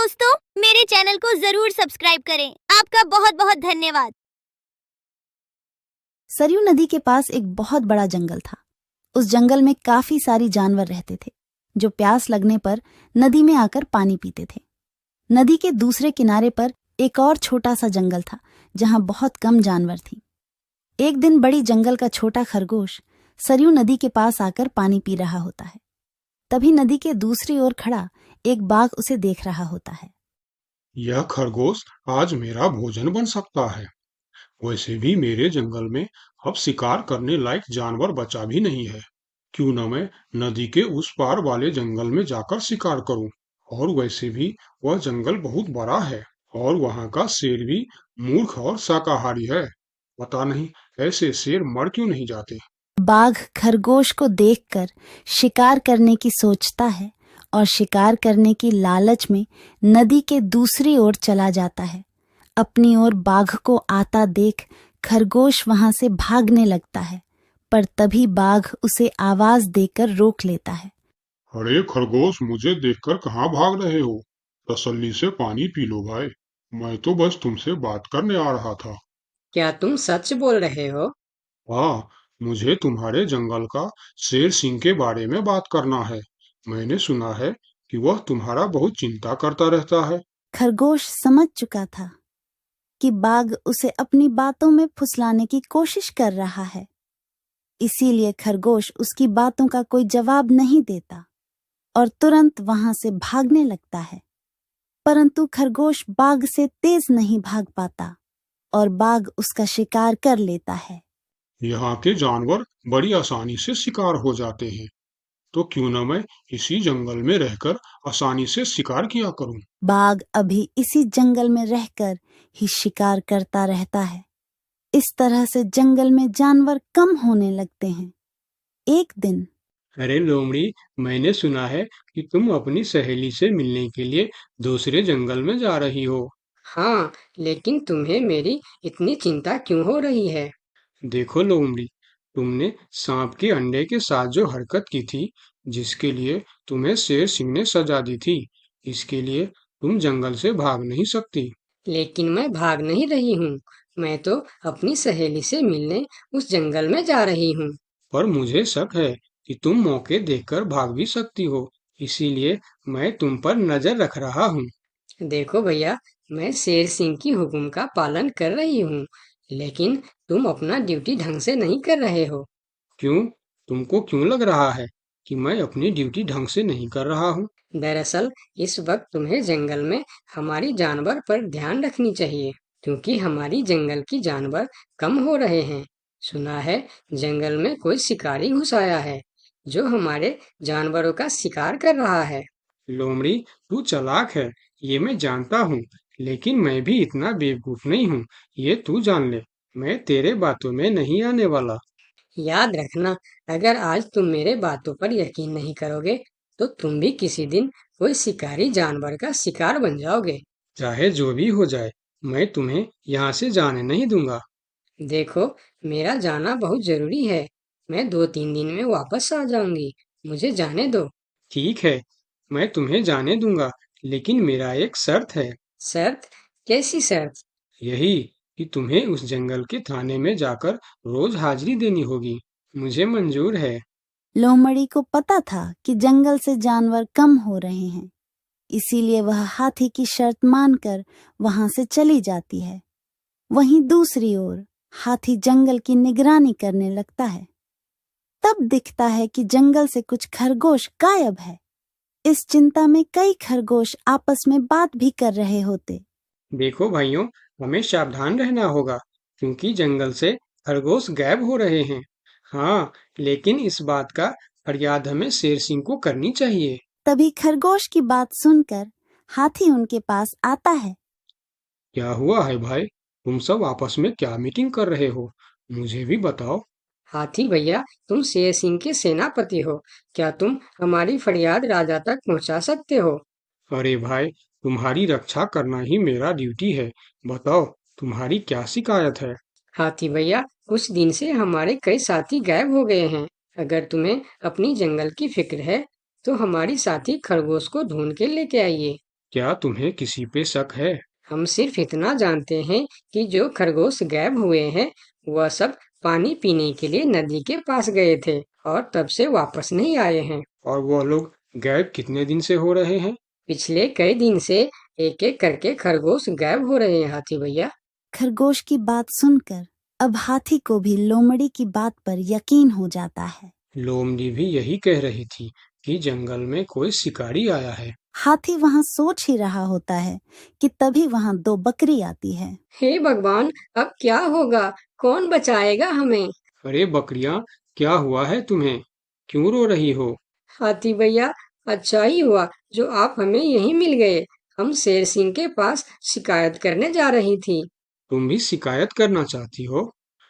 दोस्तों, मेरे चैनल को जरूर सब्सक्राइब करें। आपका बहुत बहुत धन्यवाद। सरयू नदी के पास एक बहुत बड़ा जंगल था। उस जंगल में काफी सारी जानवर रहते थे जो प्यास लगने पर नदी में आकर पानी पीते थे। नदी के दूसरे किनारे पर एक और छोटा सा जंगल था जहां बहुत कम जानवर थी। एक दिन बड़ी जंगल का छोटा खरगोश सरयू नदी के पास आकर पानी पी रहा होता है। तभी नदी के दूसरी ओर खड़ा एक बाघ उसे देख रहा होता है। यह खरगोश आज मेरा भोजन बन सकता है। वैसे भी मेरे जंगल में अब शिकार करने लायक जानवर बचा भी नहीं है। क्यों न मैं नदी के उस पार वाले जंगल में जाकर शिकार करूं। और वैसे भी वह जंगल बहुत बड़ा है और वहां का शेर भी मूर्ख और शाकाहारी है। पता नहीं ऐसे शेर मर क्यों नहीं जाते। बाघ खरगोश को देखकर शिकार करने की सोचता है और शिकार करने की लालच में नदी के दूसरी ओर चला जाता है। अपनी ओर बाघ को आता देख खरगोश वहां से भागने लगता है, पर तभी बाघ उसे आवाज देकर रोक लेता है। अरे खरगोश, मुझे देखकर कहाँ भाग रहे हो? तसल्ली से पानी पी लो भाई। मैं तो बस तुमसे बात करने आ रहा था। क्या तुम सच बोल रहे हो? हाँ, मुझे तुम्हारे जंगल का शेर सिंह के बारे में बात करना है। मैंने सुना है कि वह तुम्हारा बहुत चिंता करता रहता है। खरगोश समझ चुका था कि बाघ उसे अपनी बातों में फुसलाने की कोशिश कर रहा है, इसीलिए खरगोश उसकी बातों का कोई जवाब नहीं देता और तुरंत वहां से भागने लगता है। परंतु खरगोश बाघ से तेज नहीं भाग पाता और बाघ उसका शिकार कर लेता है। यहाँ के जानवर बड़ी आसानी से शिकार हो जाते हैं, तो क्यों न मैं इसी जंगल में रहकर आसानी से शिकार किया करूं। बाघ अभी इसी जंगल में रहकर ही शिकार करता रहता है। इस तरह से जंगल में जानवर कम होने लगते हैं। एक दिन अरे लोमड़ी, मैंने सुना है कि तुम अपनी सहेली से मिलने के लिए दूसरे जंगल में जा रही हो। हाँ, लेकिन तुम्हें मेरी इतनी चिंता क्यों हो रही है? देखो लोमड़ी, तुमने सांप के अंडे के साथ जो हरकत की थी, जिसके लिए तुम्हें शेर सिंह ने सजा दी थी, इसके लिए तुम जंगल से भाग नहीं सकती। लेकिन मैं भाग नहीं रही हूँ। मैं तो अपनी सहेली से मिलने उस जंगल में जा रही हूँ। पर मुझे शक है कि तुम मौके देखकर भाग भी सकती हो, इसीलिए मैं तुम पर नजर रख रहा हूँ। देखो भैया, मैं शेर सिंह की हुक्म का पालन कर रही हूँ, लेकिन तुम अपना ड्यूटी ढंग से नहीं कर रहे हो। क्यों? तुमको क्यों लग रहा है कि मैं अपनी ड्यूटी ढंग से नहीं कर रहा हूँ? दरअसल इस वक्त तुम्हें जंगल में हमारी जानवर पर ध्यान रखनी चाहिए, क्योंकि हमारी जंगल की जानवर कम हो रहे हैं। सुना है जंगल में कोई शिकारी घुस आया है जो हमारे जानवरों का शिकार कर रहा है। लोमड़ी, तू चालाक है, ये मैं जानता हूँ, लेकिन मैं भी इतना बेवकूफ नहीं हूँ, ये तू जान ले। मैं तेरे बातों में नहीं आने वाला। याद रखना, अगर आज तुम मेरे बातों पर यकीन नहीं करोगे तो तुम भी किसी दिन कोई शिकारी जानवर का शिकार बन जाओगे। चाहे जो भी हो जाए, मैं तुम्हें यहाँ से जाने नहीं दूंगा। देखो, मेरा जाना बहुत जरूरी है। मैं 2-3 दिन में वापस आ जाऊंगी। मुझे जाने दो। ठीक है, मैं तुम्हें जाने दूंगा, लेकिन मेरा एक शर्त है। शर्त? कैसी शर्त? यही कि तुम्हें उस जंगल के थाने में जाकर रोज हाजिरी देनी होगी। मुझे मंजूर है। लोमड़ी को पता था कि जंगल से जानवर कम हो रहे हैं, इसीलिए वह हाथी की शर्त मानकर वहां से चली जाती है। वहीं दूसरी ओर हाथी जंगल की निगरानी करने लगता है। तब दिखता है कि जंगल से कुछ खरगोश गायब है। इस चिंता में कई खरगोश आपस में बात भी कर रहे होते। देखो भाइयों, हमें सावधान रहना होगा, क्योंकि जंगल से खरगोश गायब हो रहे हैं। हाँ, लेकिन इस बात का फरियाद हमें शेर सिंह को करनी चाहिए। तभी खरगोश की बात सुनकर हाथी उनके पास आता है। क्या हुआ है भाई? तुम सब आपस में क्या मीटिंग कर रहे हो? मुझे भी बताओ। हाथी भैया, तुम शेर सिंह के सेनापति हो। क्या तुम हमारी फरियाद राजा तक पहुंचा सकते हो? अरे भाई, तुम्हारी रक्षा करना ही मेरा ड्यूटी है। बताओ, तुम्हारी क्या शिकायत है? हाथी भैया, कुछ दिन से हमारे कई साथी गायब हो गए हैं। अगर तुम्हें अपनी जंगल की फिक्र है तो हमारी साथी खरगोश को ढूंढ के लेके आइए। क्या तुम्हें किसी पे शक है? हम सिर्फ इतना जानते हैं कि जो खरगोश गायब हुए हैं वह सब पानी पीने के लिए नदी के पास गए थे और तब से वापस नहीं आए हैं। और वह लोग गायब कितने दिन से हो रहे हैं? पिछले कई दिन से एक एक करके खरगोश गायब हो रहे हैं हाथी भैया। खरगोश की बात सुनकर अब हाथी को भी लोमड़ी की बात पर यकीन हो जाता है। लोमड़ी भी यही कह रही थी कि जंगल में कोई शिकारी आया है। हाथी वहाँ सोच ही रहा होता है कि तभी वहाँ 2 बकरी आती है। हे भगवान, अब क्या होगा? कौन बचाएगा हमें? अरे बकरियां, क्या हुआ है तुम्हें? क्यों रो रही हो? हाथी भैया, अच्छा ही हुआ जो आप हमें यहीं मिल गए। हम शेर सिंह के पास शिकायत करने जा रही थी। तुम भी शिकायत करना चाहती हो?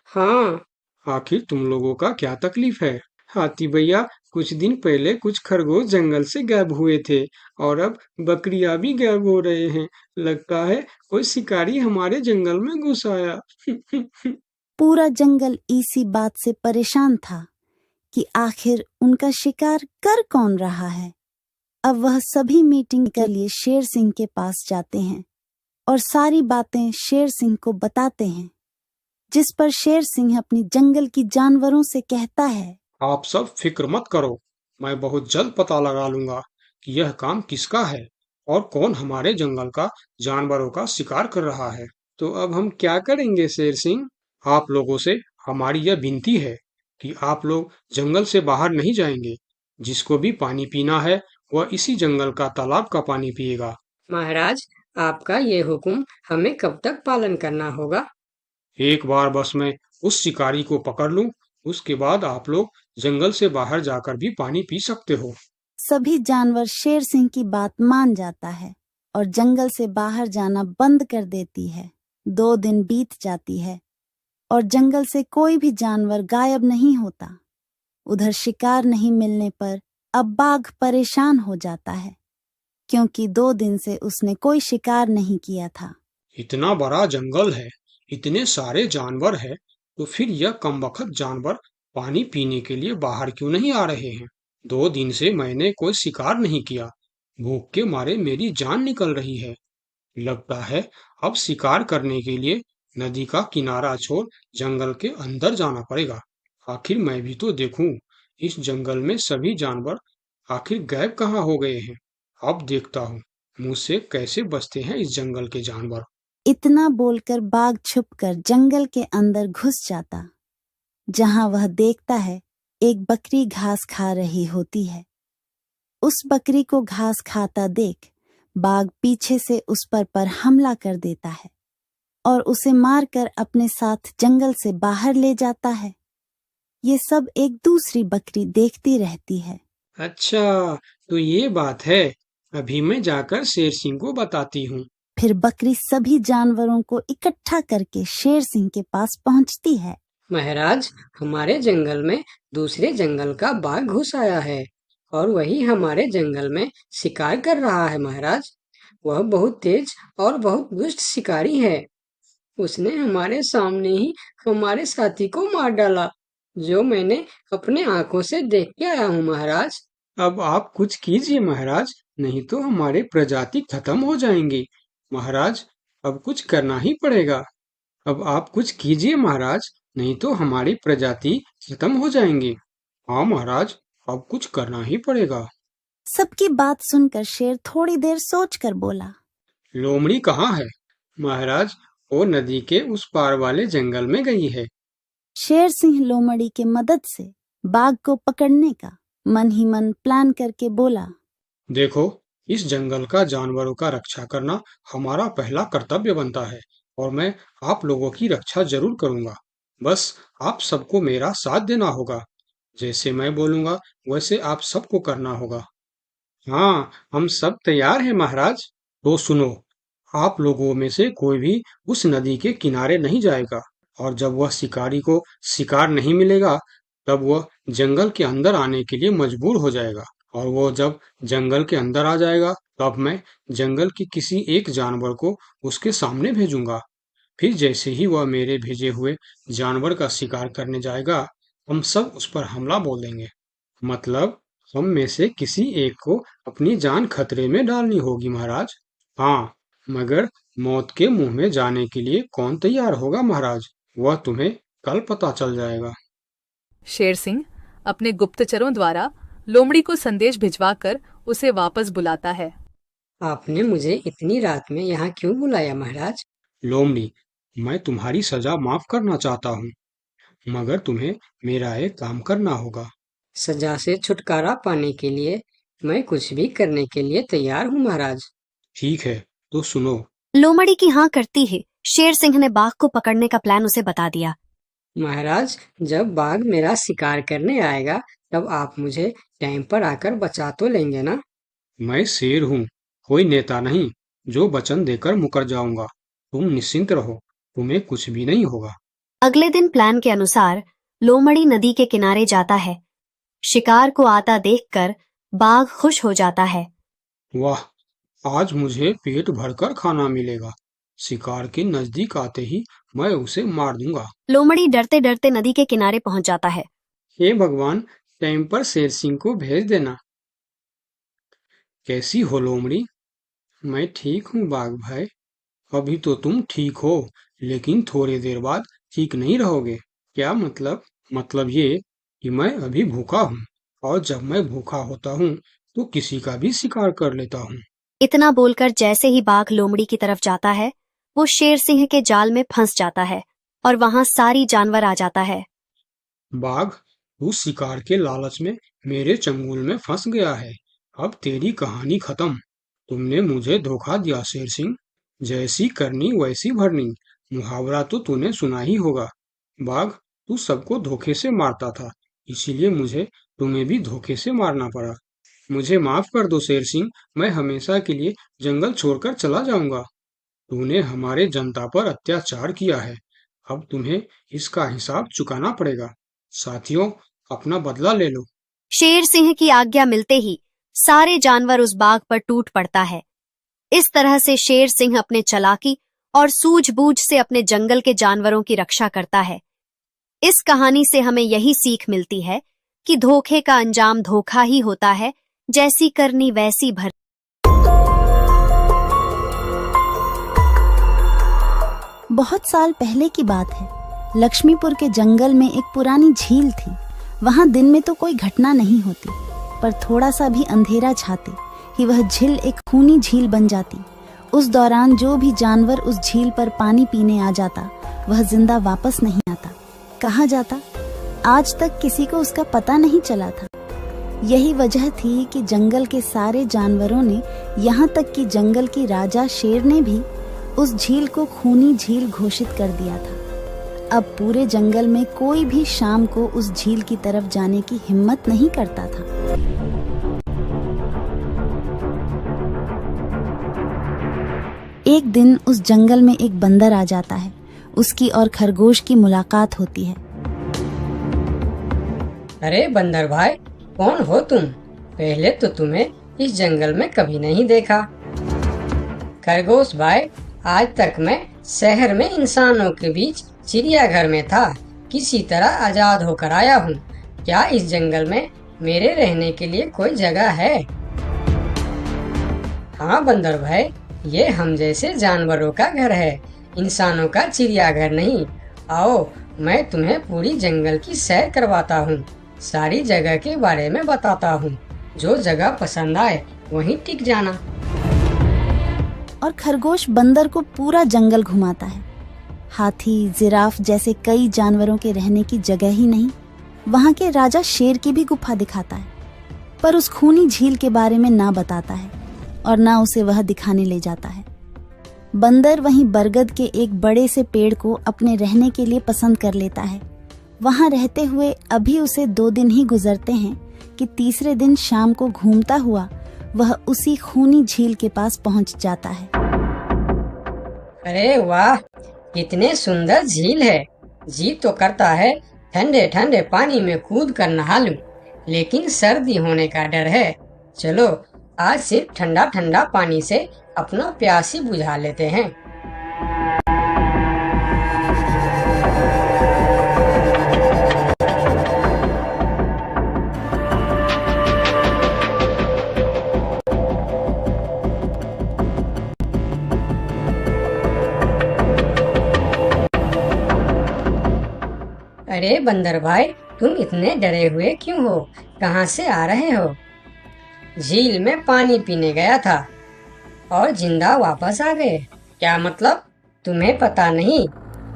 हाँ, आखिर तुम लोगों का क्या तकलीफ है? हाथी भैया, कुछ दिन पहले कुछ खरगोश जंगल से गायब हुए थे और अब बकरियां भी गायब हो रहे हैं। लगता है कोई शिकारी हमारे जंगल में घुस आया। पूरा जंगल इसी बात से परेशान था कि आखिर उनका शिकार कर कौन रहा है। अब वह सभी मीटिंग के लिए शेर सिंह के पास जाते हैं और सारी बातें शेर सिंह को बताते हैं, जिस पर शेर सिंह अपनी जंगल की जानवरों से कहता है, आप सब फिक्र मत करो, मैं बहुत जल्द पता लगा लूंगा कि यह काम किसका है और कौन हमारे जंगल का जानवरों का शिकार कर रहा है। तो अब हम क्या करेंगे शेर सिंह? आप लोगों से हमारी यह विनती है कि आप लोग जंगल से बाहर नहीं जाएंगे। जिसको भी पानी पीना है वह इसी जंगल का तालाब का पानी पिएगा। महाराज, आपका ये हुक्म हमें कब तक पालन करना होगा? एक बार बस मैं उस शिकारी को पकड़ लूं, उसके बाद आप लोग जंगल से बाहर जाकर भी पानी पी सकते हो। सभी जानवर शेर सिंह की बात मान जाता है और जंगल से बाहर जाना बंद कर देती है। 2 दिन बीत जाती है और जंगल से कोई भी जानवर गायब नहीं होता। उधर शिकार नहीं मिलने पर अब बाघ परेशान हो जाता है, क्योंकि 2 दिन से उसने कोई शिकार नहीं किया था। इतना बड़ा जंगल है, इतने सारे जानवर है, तो फिर यह कमबख्त जानवर पानी पीने के लिए बाहर क्यों नहीं आ रहे हैं? 2 दिन से मैंने कोई शिकार नहीं किया, भूख के मारे मेरी जान निकल रही है। लगता है अब शिकार करने के लिए नदी का किनारा छोड़ जंगल के अंदर जाना पड़ेगा। आखिर मैं भी तो देखूं, इस जंगल में सभी जानवर आखिर गायब कहाँ हो गए हैं। अब देखता हूँ मुझसे कैसे बचते हैं इस जंगल के जानवर। इतना बोलकर बाघ छुपकर जंगल के अंदर घुस जाता, जहां वह देखता है एक बकरी घास खा रही होती है। उस बकरी को घास खाता देख बाघ पीछे से उस पर हमला कर देता है और उसे मारकर अपने साथ जंगल से बाहर ले जाता है। ये सब एक दूसरी बकरी देखती रहती है। अच्छा, तो ये बात है। अभी मैं जाकर शेर सिंह को बताती हूँ। फिर बकरी सभी जानवरों को इकट्ठा करके शेर सिंह के पास पहुंचती है। महाराज, हमारे जंगल में दूसरे जंगल का बाघ घुस आया है और वही हमारे जंगल में शिकार कर रहा है महाराज। वह बहुत तेज और बहुत दुष्ट शिकारी है। उसने हमारे सामने ही हमारे साथी को मार डाला, जो मैंने अपने आंखों से देख के आया हूँ महाराज। अब आप कुछ कीजिए महाराज, नहीं तो हमारे प्रजाति खत्म हो जाएंगी। महाराज, अब कुछ करना ही पड़ेगा। अब आप कुछ कीजिए महाराज, नहीं तो हमारी प्रजाति खत्म हो जाएंगी। हाँ महाराज, अब कुछ करना ही पड़ेगा। सबकी बात सुनकर शेर थोड़ी देर सोचकर बोला, लोमड़ी कहाँ है? महाराज, वो नदी के उस पार वाले जंगल में गई है। शेर सिंह लोमड़ी के मदद से बाघ को पकड़ने का मन ही मन प्लान करके बोला, देखो, इस जंगल का जानवरों का रक्षा करना हमारा पहला कर्तव्य बनता है और मैं आप लोगों की रक्षा जरूर करूंगा। बस आप सबको मेरा साथ देना होगा। जैसे मैं बोलूंगा वैसे आप सबको करना होगा। हाँ, हम सब तैयार हैं महाराज। तो सुनो, आप लोगों में से कोई भी उस नदी के किनारे नहीं जाएगा और जब वह शिकारी को शिकार नहीं मिलेगा तब वह जंगल के अंदर आने के लिए मजबूर हो जाएगा और वो जब जंगल के अंदर आ जाएगा तब मैं जंगल के किसी एक जानवर को उसके सामने भेजूंगा। फिर जैसे ही वह मेरे भेजे हुए जानवर का शिकार करने जाएगा हम सब उस पर हमला बोल देंगे। मतलब हम में से किसी एक को अपनी जान खतरे में डालनी होगी महाराज। हाँ, मगर मौत के मुंह में जाने के लिए कौन तैयार होगा महाराज? वह तुम्हें कल पता चल जाएगा। शेर सिंह अपने गुप्तचरों द्वारा लोमड़ी को संदेश भिजवाकर उसे वापस बुलाता है। आपने मुझे इतनी रात में यहाँ क्यों बुलाया महाराज? लोमड़ी, मैं तुम्हारी सजा माफ करना चाहता हूँ, मगर तुम्हें मेरा एक काम करना होगा। सजा से छुटकारा पाने के लिए मैं कुछ भी करने के लिए तैयार हूँ महाराज। ठीक है, तो सुनो। लोमड़ी की हाँ करती ही शेर सिंह ने बाघ को पकड़ने का प्लान उसे बता दिया। महाराज, जब बाघ मेरा शिकार करने आएगा तब आप मुझे टाइम पर आकर बचा तो लेंगे ना? मैं शेर हूँ, कोई नेता नहीं जो वचन देकर मुकर जाऊंगा। तुम निश्चिंत रहो, तुम्हें कुछ भी नहीं होगा। अगले दिन प्लान के अनुसार लोमड़ी नदी के किनारे जाता है। शिकार को आता देखकर बाघ खुश हो जाता है। वाह, आज मुझे पेट भरकर खाना मिलेगा। शिकार के नजदीक आते ही मैं उसे मार दूंगा। लोमड़ी डरते डरते नदी के किनारे पहुंच जाता है। हे भगवान, टाइम पर शेर सिंह को भेज देना। कैसी हो लोमड़ी? मैं ठीक हूँ बाघ भाई। अभी तो तुम ठीक हो, लेकिन थोड़ी देर बाद ठीक नहीं रहोगे। क्या मतलब? मतलब ये कि मैं अभी भूखा हूँ, और जब मैं भूखा होता हूँ तो किसी का भी शिकार कर लेता हूँ। इतना बोलकर जैसे ही बाघ लोमड़ी की तरफ जाता है, वो शेर सिंह के जाल में फंस जाता है और वहां सारी जानवर आ जाता है। बाघ, तू शिकार के लालच में मेरे चंगुल में फंस गया है। अब तेरी कहानी खत्म। तुमने मुझे धोखा दिया शेर सिंह। जैसी करनी वैसी भरनी, मुहावरा तो तूने सुना ही होगा। बाघ, तू सबको धोखे से मारता था, इसीलिए मुझे तुम्हें भी धोखे से मारना पड़ा। मुझे माफ कर दो शेर सिंह, मैं हमेशा के लिए जंगल छोड़कर चला जाऊंगा। तूने हमारे जनता पर अत्याचार किया है, अब तुम्हें इसका हिसाब चुकाना पड़ेगा। साथियों, अपना बदला ले लो। शेर सिंह की आज्ञा मिलते ही सारे जानवर उस बाघ पर टूट पड़ता है। इस तरह से शेर सिंह अपने चालाकी और सूझबूझ से अपने जंगल के जानवरों की रक्षा करता है। इस कहानी से हमें यही सीख मिलती है कि धोखे का अंजाम धोखा ही होता है, जैसी करनी वैसी भर। बहुत साल पहले की बात है। लक्ष्मीपुर के जंगल में एक पुरानी झील थी। वहां दिन में तो कोई घटना नहीं होती, पर थोड़ा सा भी अंधेरा छाते ही वह झील एक खूनी झील बन जाती। उस दौरान जो भी जानवर उस झील पर पानी पीने आ जाता, वह जिंदा वापस नहीं आता। कहाँ जाता, आज तक किसी को उसका पता नहीं चला था। यही वजह थी कि जंगल के सारे जानवरों ने, यहाँ तक कि जंगल की राजा शेर ने भी उस झील को खूनी झील घोषित कर दिया था। अब पूरे जंगल में कोई भी शाम को उस झील की तरफ जाने की हिम्मत नहीं करता था। एक दिन उस जंगल में एक बंदर आ जाता है। उसकी और खरगोश की मुलाकात होती है। अरे बंदर भाई, कौन हो तुम? पहले तो तुम्हें इस जंगल में कभी नहीं देखा। खरगोश भाई, आज तक मैं शहर में इंसानों के बीच चिड़ियाघर में था, किसी तरह आजाद होकर आया हूँ। क्या इस जंगल में मेरे रहने के लिए कोई जगह है? हाँ बंदर भाई, ये हम जैसे जानवरों का घर है, इंसानों का चिड़ियाघर नहीं। आओ, मैं तुम्हें पूरी जंगल की सैर करवाता हूँ, सारी जगह के बारे में बताता हूँ। जो जगह पसंद आए वहीं टिक जाना। और खरगोश बंदर को पूरा जंगल घुमाता है। हाथी, जिराफ जैसे कई जानवरों के रहने की जगह ही नहीं, वहां के राजा शेर की भी गुफा दिखाता है, पर उस खूनी झील के बारे में ना बताता है और ना उसे वह दिखाने ले जाता है। बंदर वहीं बरगद के एक बड़े से पेड़ को अपने रहने के लिए पसंद कर लेता है। वहां रहते हुए अभी उसे 2 दिन ही गुजरते हैं कि तीसरे दिन शाम को घूमता हुआ वह उसी खूनी झील के पास पहुंच जाता है। अरे वाह, कितने सुंदर झील है। जी तो करता है ठंडे ठंडे पानी में कूद कर नहा लूं, लेकिन सर्दी होने का डर है। चलो, आज सिर्फ ठंडा ठंडा पानी से अपना प्यास ही बुझा लेते हैं। अरे बंदर भाई, तुम इतने डरे हुए क्यों हो? कहाँ से आ रहे हो? झील में पानी पीने गया था और जिंदा वापस आ गए। क्या मतलब? तुम्हें पता नहीं?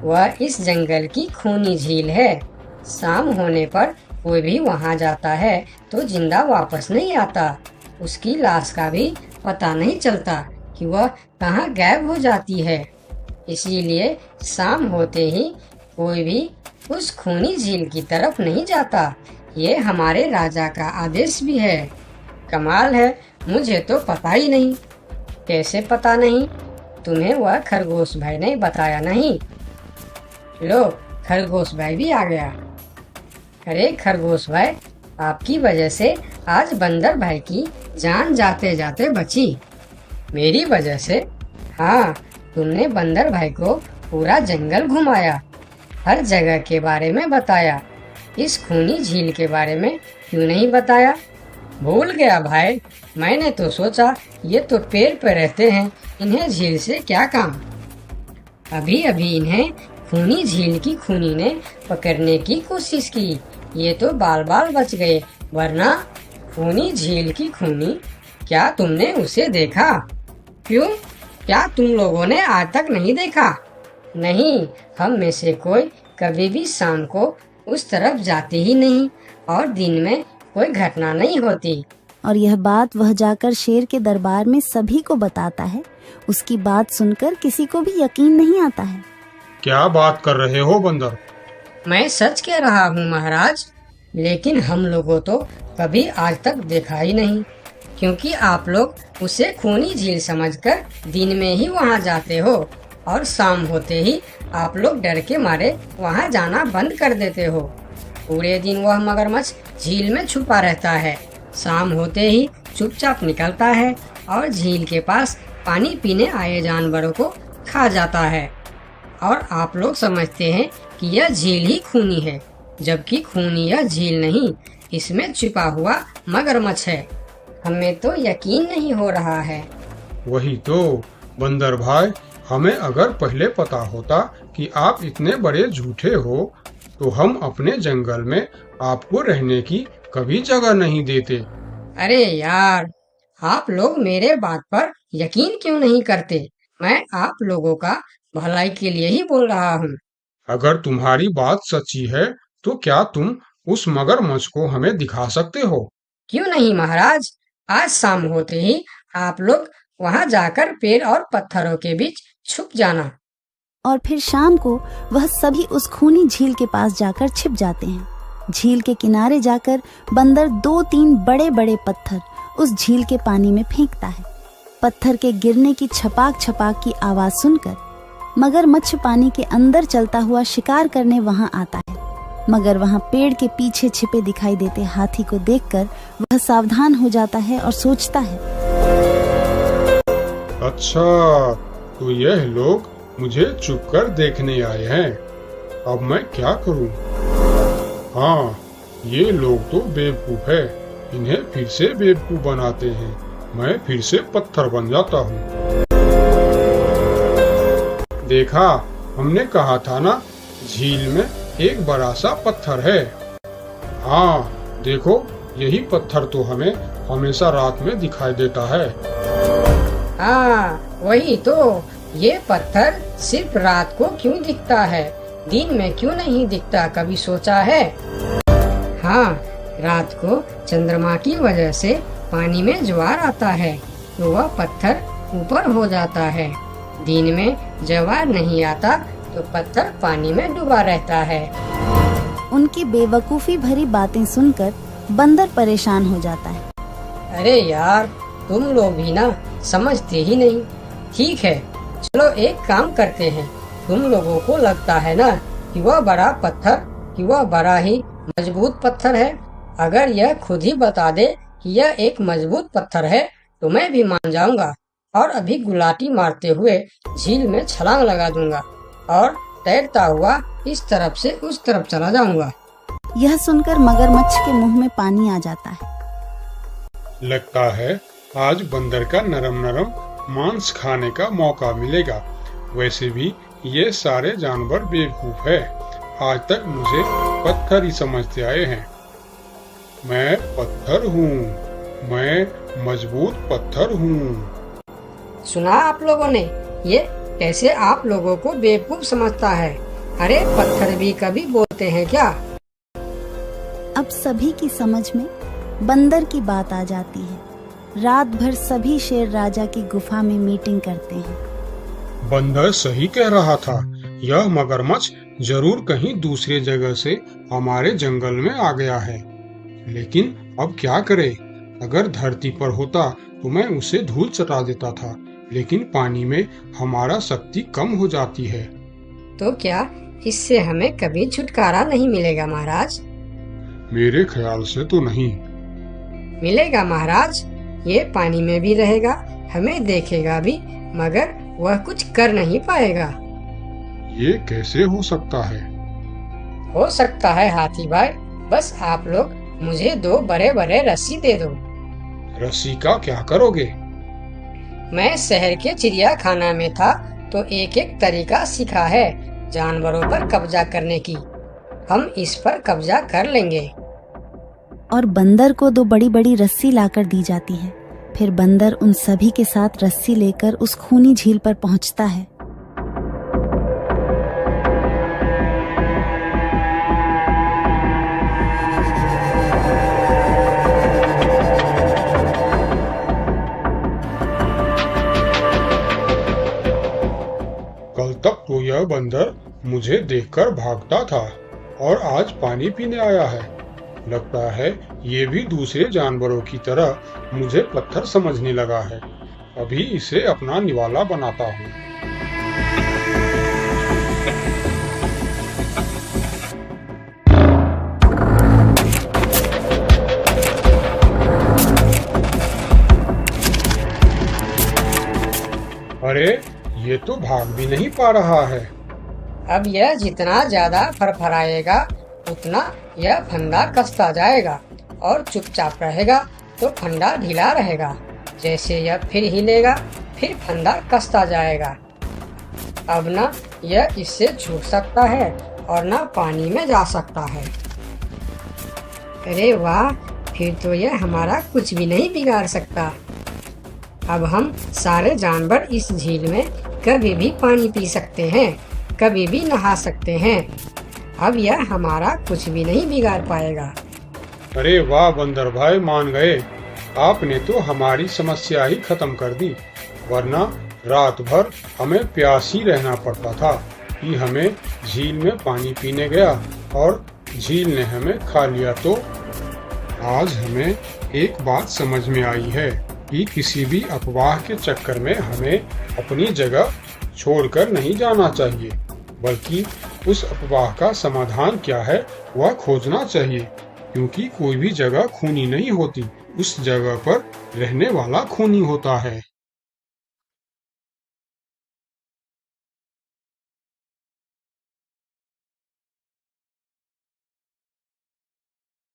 वह इस जंगल की खूनी झील है। शाम होने पर कोई भी वहां जाता है तो जिंदा वापस नहीं आता। उसकी लाश का भी पता नहीं चलता कि वह कहाँ गायब हो जाती है। इसीलिए शाम होते ही कोई भी उस खूनी झील की तरफ नहीं जाता। ये हमारे राजा का आदेश भी है। कमाल है, मुझे तो पता ही नहीं। कैसे पता नहीं? तुम्हें वह खरगोश भाई ने बताया नहीं? लो, खरगोश भाई भी आ गया। अरे खरगोश भाई, आपकी वजह से आज बंदर भाई की जान जाते जाते बची। मेरी वजह से? हाँ, तुमने बंदर भाई को पूरा जंगल घुमाया, हर जगह के बारे में बताया। इस खूनी झील के बारे में क्यों नहीं बताया? भूल गया भाई, मैंने तो सोचा ये तो पेड़ पे रहते हैं, इन्हें झील से क्या काम। अभी अभी इन्हें खूनी झील की खूनी ने पकड़ने की कोशिश की, ये तो बाल बाल बच गए, वरना खूनी झील की खूनी, क्या तुमने उसे देखा? क्यों, क्या तुम लोगों ने आज तक नहीं देखा? नहीं, हम में से कोई कभी भी शाम को उस तरफ जाते ही नहीं और दिन में कोई घटना नहीं होती। और यह बात वह जाकर शेर के दरबार में सभी को बताता है। उसकी बात सुनकर किसी को भी यकीन नहीं आता है। क्या बात कर रहे हो बंदर? मैं सच कह रहा हूँ महाराज, लेकिन हम लोगों तो कभी आज तक देखा ही नहीं, क्योंकि आप लोग उसे खूनी झील समझकर दिन में ही वहाँ जाते हो और शाम होते ही आप लोग डर के मारे वहाँ जाना बंद कर देते हो। पूरे दिन वह मगरमच्छ झील में छुपा रहता है, शाम होते ही चुपचाप निकलता है और झील के पास पानी पीने आए जानवरों को खा जाता है। और आप लोग समझते हैं कि यह झील ही खूनी है, जबकि खूनी यह झील नहीं, इसमें छिपा हुआ मगरमच्छ है। हमें तो यकीन नहीं हो रहा है। वही तो बंदर भाई, हमें अगर पहले पता होता कि आप इतने बड़े झूठे हो तो हम अपने जंगल में आपको रहने की कभी जगह नहीं देते। अरे यार, आप लोग मेरे बात पर यकीन क्यों नहीं करते? मैं आप लोगों का भलाई के लिए ही बोल रहा हूँ। अगर तुम्हारी बात सच्ची है तो क्या तुम उस मगरमच्छ को हमें दिखा सकते हो? क्यों नहीं महाराज, आज शाम होते ही आप लोग वहाँ जाकर पेड़ और पत्थरों के बीच छुप जाना। और फिर शाम को वह सभी उस खूनी झील के पास जाकर छिप जाते हैं। झील के किनारे जाकर बंदर 2-3 बड़े बड़े पत्थर उस झील के पानी में फेंकता है। पत्थर के गिरने की छपाक छपाक की आवाज सुनकर मगरमच्छ पानी के अंदर चलता हुआ शिकार करने वहां आता है। मगर वहां पेड़ के पीछे छिपे दिखाई देते हाथी को देखकर वह सावधान हो जाता है और सोचता है, अच्छा, तो यह लोग मुझे छुपकर देखने आए हैं। अब मैं क्या करूं? हाँ, ये लोग तो बेवकूफ है, इन्हें फिर से बेवकूफ बनाते हैं। मैं फिर से पत्थर बन जाता हूँ। देखा, हमने कहा था ना, झील में एक बड़ा सा पत्थर है। हाँ, देखो, यही पत्थर तो हमें हमेशा रात में दिखाई देता है। हाँ, वही तो। ये पत्थर सिर्फ रात को क्यों दिखता है, दिन में क्यों नहीं दिखता, कभी सोचा है? हाँ, रात को चंद्रमा की वजह से पानी में ज्वार आता है तो वह पत्थर ऊपर हो जाता है। दिन में ज्वार नहीं आता तो पत्थर पानी में डूबा रहता है। उनकी बेवकूफी भरी बातें सुनकर बंदर परेशान हो जाता है। अरे यार, तुम लोग भी ना समझते ही नहीं। ठीक है, चलो एक काम करते हैं। तुम लोगों को लगता है ना कि वह बड़ा पत्थर, कि वह बड़ा ही मजबूत पत्थर है। अगर यह खुद ही बता दे कि यह एक मजबूत पत्थर है तो मैं भी मान जाऊंगा और अभी गुलाटी मारते हुए झील में छलांग लगा दूंगा और तैरता हुआ इस तरफ से उस तरफ चला जाऊंगा। यह सुनकर मगरमच्छ के मुंह में पानी आ जाता है। लगता है आज बंदर का नरम नरम मांस खाने का मौका मिलेगा। वैसे भी ये सारे जानवर बेवकूफ है। आज तक मुझे पत्थर ही समझते आए हैं। मैं पत्थर हूँ, मैं मजबूत पत्थर हूँ। सुना आप लोगों ने, ये कैसे आप लोगों को बेवकूफ समझता है। अरे पत्थर भी कभी बोलते हैं क्या? अब सभी की समझ में बंदर की बात आ जाती है। रात भर सभी शेर राजा की गुफा में मीटिंग करते हैं। बंदर सही कह रहा था, यह मगरमच्छ जरूर कहीं दूसरे जगह से हमारे जंगल में आ गया है। लेकिन अब क्या करे? अगर धरती पर होता तो मैं उसे धूल चटा देता था, लेकिन पानी में हमारा शक्ति कम हो जाती है। तो क्या इससे हमें कभी छुटकारा नहीं मिलेगा महाराज? मेरे ख्याल से तो नहीं। मिलेगा महाराज, ये पानी में भी रहेगा, हमें देखेगा भी, मगर वह कुछ कर नहीं पाएगा। ये कैसे हो सकता है? हो सकता है हाथी भाई, बस आप लोग मुझे 2 बड़े बड़े रस्सी दे दो। रस्सी का क्या करोगे? मैं शहर के चिड़ियाखाना में था तो एक एक तरीका सीखा है जानवरों पर कब्जा करने की। हम इस पर कब्जा कर लेंगे। और बंदर को 2 बड़ी बड़ी रस्सी लाकर दी जाती है। फिर बंदर उन सभी के साथ रस्सी लेकर उस खूनी झील पर पहुंचता है। कल तक तो यह बंदर मुझे देखकर भागता था और आज पानी पीने आया है। लगता है ये भी दूसरे जानवरों की तरह मुझे पत्थर समझने लगा है। अभी इसे अपना निवाला बनाता हूँ। अरे ये तो भाग भी नहीं पा रहा है। अब यह जितना ज्यादा फरफराएगा उतना यह फंदा कसता जाएगा और चुपचाप रहेगा तो फंदा ढीला रहेगा। जैसे यह फिर हिलेगा फिर फंदा कसता जाएगा। अब ना यह इससे छूट सकता है और ना पानी में जा सकता है। अरे वाह, फिर तो यह हमारा कुछ भी नहीं बिगाड़ सकता। अब हम सारे जानवर इस झील में कभी भी पानी पी सकते हैं, कभी भी नहा सकते हैं। अब यह हमारा कुछ भी नहीं बिगाड़ पाएगा। अरे वाह बंदर भाई, मान गए। आपने तो हमारी समस्या ही खत्म कर दी, वरना रात भर हमें प्यास ही रहना पड़ता था कि हमें झील में पानी पीने गया और झील ने हमें खा लिया। तो आज हमें एक बात समझ में आई है कि किसी भी अफवाह के चक्कर में हमें अपनी जगह छोड़कर नहीं जाना चाहिए, बल्कि उस अफवाह का समाधान क्या है वह खोजना चाहिए। क्योंकि कोई भी जगह खूनी नहीं होती, उस जगह पर रहने वाला खूनी होता है।